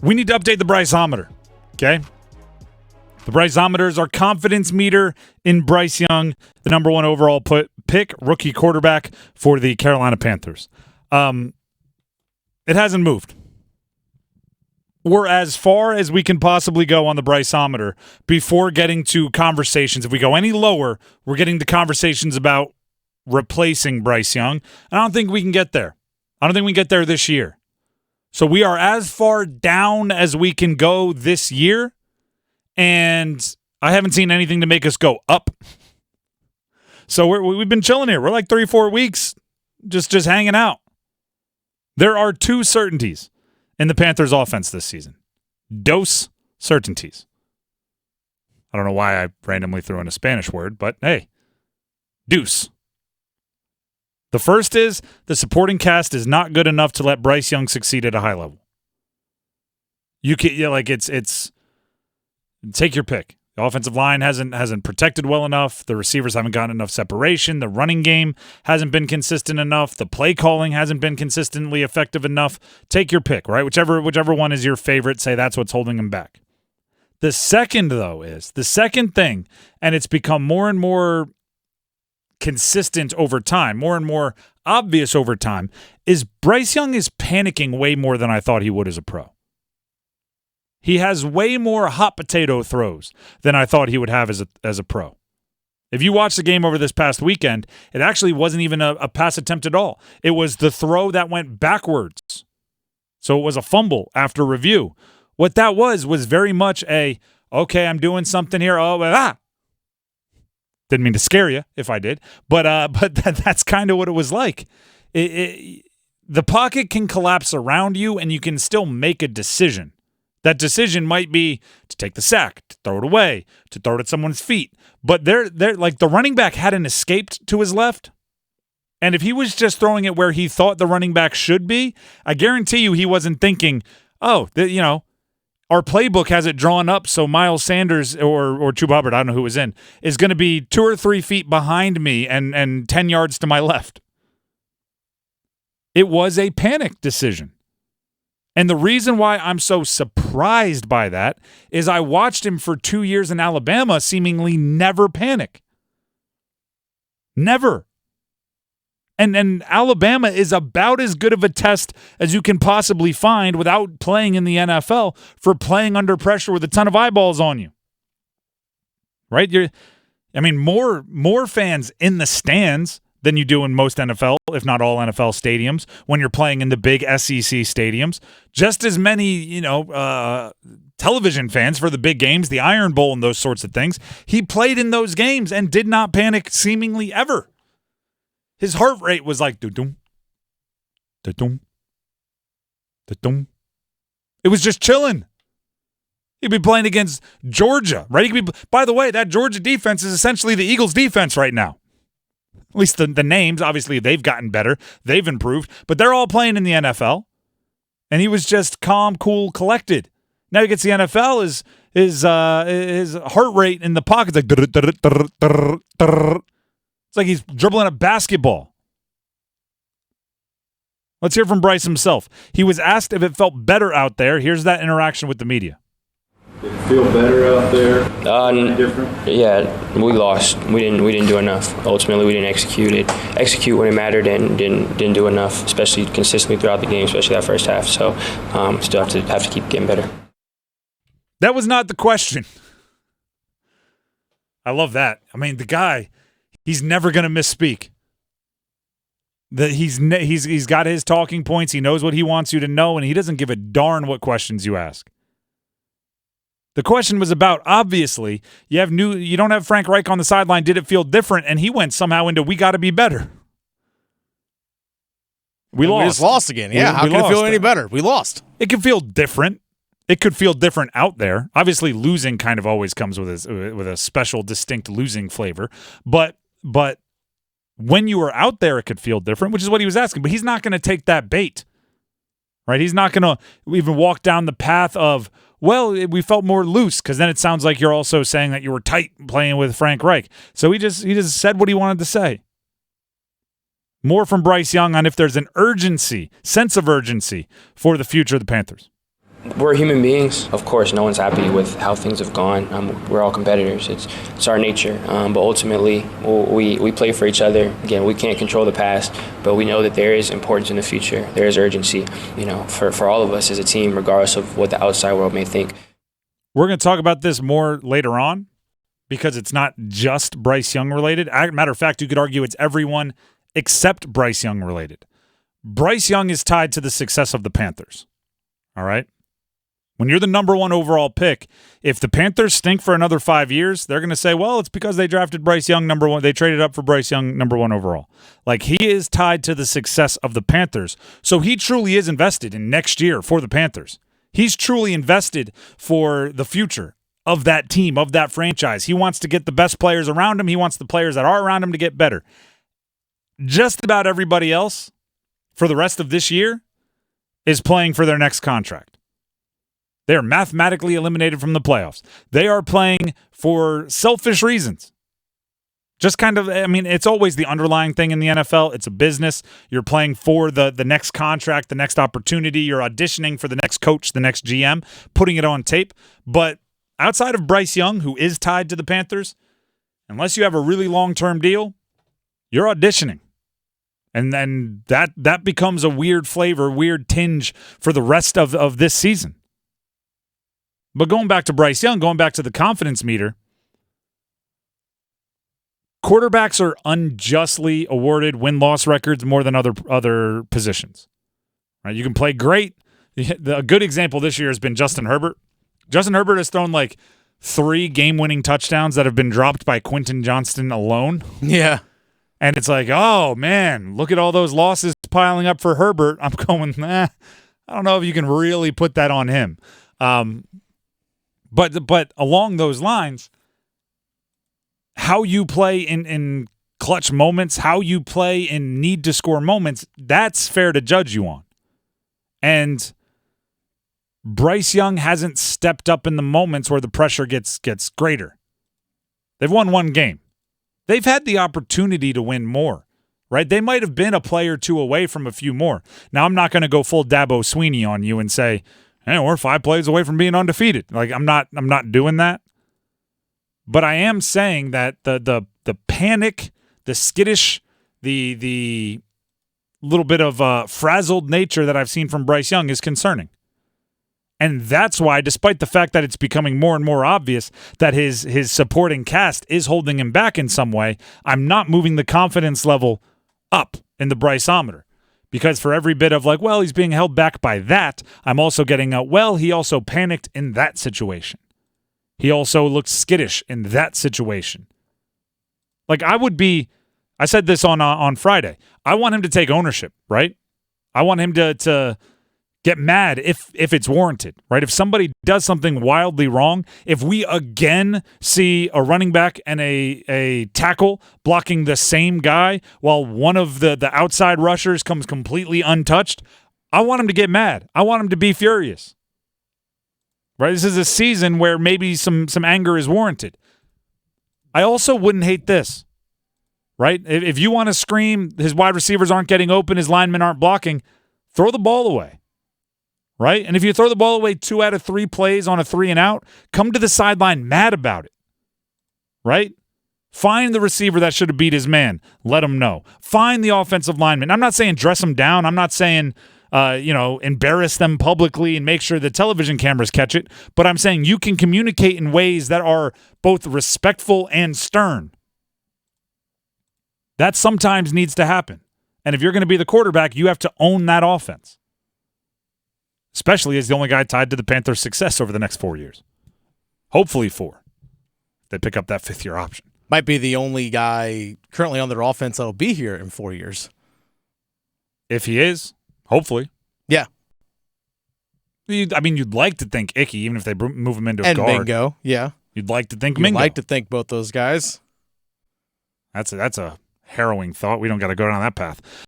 We need to update the Bryceometer, okay? The Bryceometer is our confidence meter in Bryce Young, the number one overall pick, rookie quarterback for the Carolina Panthers. It hasn't moved. We're as far as we can possibly go on the Bryceometer before getting to conversations. If we go any lower, we're getting to conversations about replacing Bryce Young. I don't think we can get there. I don't think we can get there this year. So we are as far down as we can go this year, and I haven't seen anything to make us go up. So we've been chilling here. We're like 3-4 weeks just hanging out. There are two certainties in the Panthers offense this season. Dos certainties. I don't know why I randomly threw in a Spanish word, but hey, deuce. The first is the supporting cast is not good enough to let Bryce Young succeed at a high level. You can it's take your pick. The offensive line hasn't protected well enough. The receivers haven't gotten enough separation. The running game hasn't been consistent enough. The play calling hasn't been consistently effective enough. Take your pick, right? Whichever one is your favorite, say that's what's holding him back. The second, though, is the second thing, and it's become more and more consistent over time, more and more obvious over time, is Bryce Young is panicking way more than I thought he would as a pro. He has way more hot potato throws than I thought he would have as a pro. If you watch the game over this past weekend, it actually wasn't even a pass attempt at all. It was the throw that went backwards. So it was a fumble after review. What that was very much okay, I'm doing something here. Didn't mean to scare you if I did, but that's kind of what it was like. The pocket can collapse around you, and you can still make a decision. That decision might be to take the sack, to throw it away, to throw it at someone's feet. But they're like the running back hadn't escaped to his left, and if he was just throwing it where he thought the running back should be, I guarantee you he wasn't thinking, our playbook has it drawn up so Miles Sanders or Chuba Hubbard, I don't know who was in, is going to be 2 or 3 feet behind me and 10 yards to my left. It was a panic decision. And the reason why I'm so surprised by that is I watched him for 2 years in Alabama seemingly never panic. Never. And Alabama is about as good of a test as you can possibly find without playing in the NFL for playing under pressure with a ton of eyeballs on you. Right? More fans in the stands than you do in most NFL, if not all NFL stadiums, when you're playing in the big SEC stadiums. Just as many, television fans for the big games, the Iron Bowl and those sorts of things. He played in those games and did not panic seemingly ever. His heart rate was like dum dum dum. It was just chilling. He'd be playing against Georgia, right? By the way, that Georgia defense is essentially the Eagles' defense right now. At least the names, obviously, they've gotten better. They've improved, but they're all playing in the NFL. And he was just calm, cool, collected. Now he gets the NFL, his heart rate in the pocket's like it's like he's dribbling a basketball. Let's hear from Bryce himself. He was asked if it felt better out there. Here's that interaction with the media. Did it feel better out there? Different? Yeah, we lost. We didn't do enough. Ultimately, we didn't execute when it mattered, and didn't do enough, especially consistently throughout the game, especially that first half. So, still have to keep getting better. That was not the question. I love that. The guy, he's never going to misspeak. He's got his talking points. He knows what he wants you to know, and he doesn't give a darn what questions you ask. The question was about, obviously, you don't have Frank Reich on the sideline. Did it feel different? And he went somehow into, we got to be better. We lost. We just lost again. Yeah, how can it feel any better? We lost. It could feel different. It could feel different out there. Obviously, losing kind of always comes with a special, distinct losing flavor. But when you were out there, it could feel different, which is what he was asking. But he's not going to take that bait, right? He's not going to even walk down the path of, well, we felt more loose, because then it sounds like you're also saying that you were tight playing with Frank Reich. So he just said what he wanted to say. More from Bryce Young on if there's an sense of urgency for the future of the Panthers. We're human beings. Of course, no one's happy with how things have gone. We're all competitors. It's our nature. But ultimately, we play for each other. Again, we can't control the past, but we know that there is importance in the future. There is urgency, for all of us as a team, regardless of what the outside world may think. We're going to talk about this more later on because it's not just Bryce Young related. Matter of fact, you could argue it's everyone except Bryce Young related. Bryce Young is tied to the success of the Panthers. All right? When you're the number one overall pick, if the Panthers stink for another 5 years, they're going to say, well, it's because they drafted Bryce Young number one. They traded up for Bryce Young number one overall. Like, he is tied to the success of the Panthers. So he truly is invested in next year for the Panthers. He's truly invested for the future of that team, of that franchise. He wants to get the best players around him. He wants the players that are around him to get better. Just about everybody else for the rest of this year is playing for their next contract. They are mathematically eliminated from the playoffs. They are playing for selfish reasons. Just kind of, it's always the underlying thing in the NFL. It's a business. You're playing for the next contract, the next opportunity. You're auditioning for the next coach, the next GM, putting it on tape. But outside of Bryce Young, who is tied to the Panthers, unless you have a really long-term deal, you're auditioning. And then that becomes a weird flavor, weird tinge for the rest of this season. But going back to Bryce Young, going back to the confidence meter, quarterbacks are unjustly awarded win-loss records more than other positions. Right? You can play great. A good example this year has been Justin Herbert. Justin Herbert has thrown like 3 game-winning touchdowns that have been dropped by Quentin Johnston alone. Yeah. And it's like, oh, man, look at all those losses piling up for Herbert. I'm going, I don't know if you can really put that on him. But along those lines, how you play in clutch moments, how you play in need-to-score moments, that's fair to judge you on. And Bryce Young hasn't stepped up in the moments where the pressure gets greater. They've won 1 game. They've had the opportunity to win more, right? They might have been a play or 2 away from a few more. Now, I'm not going to go full Dabo Sweeney on you and say, hey, we're 5 plays away from being undefeated. Like, I'm not doing that. But I am saying that the panic, the skittish, the little bit of frazzled nature that I've seen from Bryce Young is concerning. And that's why, despite the fact that it's becoming more and more obvious that his supporting cast is holding him back in some way, I'm not moving the confidence level up in the Bryceometer. Because for every bit of like, well, he's being held back by that, I'm also getting he also panicked in that situation. He also looked skittish in that situation. Like, I said this on Friday, I want him to take ownership, right? I want him to get mad if it's warranted, right? If somebody does something wildly wrong, if we again see a running back and a tackle blocking the same guy while one of the outside rushers comes completely untouched, I want him to get mad. I want him to be furious. Right? This is a season where maybe some anger is warranted. I also wouldn't hate this. Right? If you want to scream his wide receivers aren't getting open, his linemen aren't blocking, throw the ball away. Right? And if you throw the ball away 2 out of 3 plays on a 3 and out, come to the sideline mad about it. Right? Find the receiver that should have beat his man. Let him know. Find the offensive lineman. I'm not saying dress them down. I'm not saying, embarrass them publicly and make sure the television cameras catch it. But I'm saying you can communicate in ways that are both respectful and stern. That sometimes needs to happen. And if you're going to be the quarterback, you have to own that offense. Especially as the only guy tied to the Panthers' success over the next 4 years. Hopefully 4. They pick up that 5th-year option. Might be the only guy currently on their offense that'll be here in 4 years. If he is, hopefully. Yeah. You'd like to think Icky, even if they move him into a guard. And Mingo, yeah. You'd like to think You'd Mingo. like to think both those guys. That's a harrowing thought. We don't got to go down that path.